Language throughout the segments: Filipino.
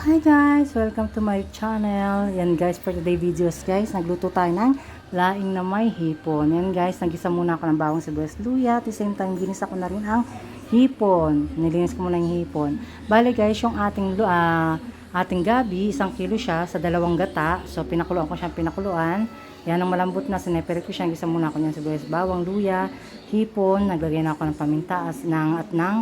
Hi guys! Welcome to my channel. Yan guys, for today videos guys, nagluto tayo ng laing na may hipon. Yan guys, nagisa muna ako ng bawang sibuyas luya. At the same time, ginisa ko na rin ang hipon. Nilinis ko muna yung hipon. Bale guys, yung ating gabi, 1 kilo siya sa 2 gata. So pinakuluan ko siyang pinakuluan. Yan, ang malambot na, sineperate ko siya. Gisa muna ako niyan sibuyas, bawang, luya, hipon. Naglagay na ako ng paminta at ng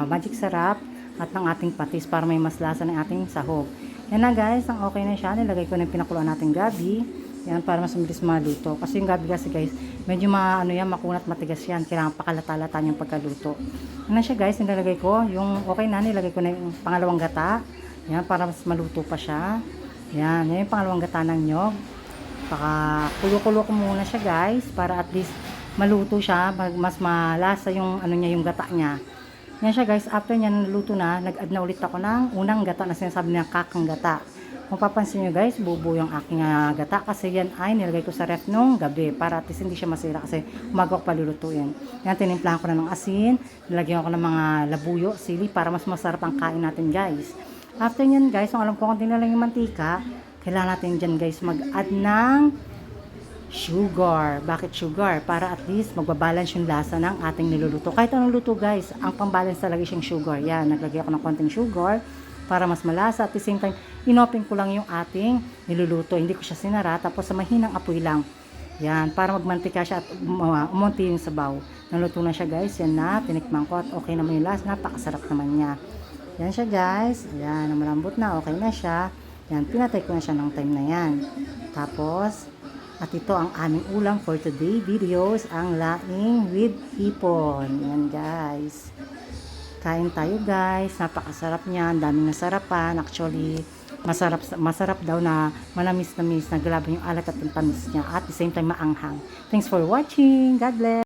magic sarap at ng ating patis para may mas lasa ng ating sahog. Yan na guys, ang okay na siya. Nilagay ko na yung pinakuluan nating gabi. Yan, para mas mabilis maluto. Kasi yung gabi kasi guys, medyo makunat, matigas yan. Kailangan pakalata-lata yung pagkaluto. Yan na siya guys, nilagay ko. Yung okay na, nilagay ko na yung pangalawang gata. Yan, para mas maluto pa siya. Yan yung pangalawang gata ng nyog. Kulo-kulo ko muna siya guys, para at least maluto siya. Mas malasa yung, yung gata niya. Yan siya guys, after nyan naluto na, nag-add na ulit ako ng unang gata na sinasabi niya kakang gata. Kung papansin nyo guys, bubo yung aking gata kasi yan ay nilagay ko sa ref nung gabi para at least hindi siya masira kasi umaga ko palulutuin. Yan, tinimplahan ko na ng asin, nilagyan ko ng mga labuyo, sili para mas masarap ang kain natin guys. After nyan guys, kung alam ko konti na lang yung mantika, kailangan natin dyan guys mag-add ng sugar. Bakit sugar? Para at least magbabalance yung lasa ng ating niluluto. Kahit anong luto guys, ang pambalance talaga siyang sugar. Yan, naglagay ako ng konting sugar para mas malasa. At the same time, inopen ko lang yung ating niluluto. Hindi ko siya sinara. Tapos sa mahinang apoy lang. Yan, para magmantika siya at umunti yung sabaw. Naluto na siya guys. Yan na, tinikman ko at okay naman yung lasa. Napakasarap naman niya. Yan siya guys. Yan, malambot na. Okay na siya. Yan, pinatay ko na siya ng time na yan. Tapos, at ito ang aming ulam for today videos, ang laing with hipon. Yan guys. Kain tayo guys. Napakasarap niyan. Daming nasarapan. Actually, masarap daw na manamis-namis. Naglalaban yung alat at yung tamis niya. At the same time maanghang. Thanks for watching. God bless.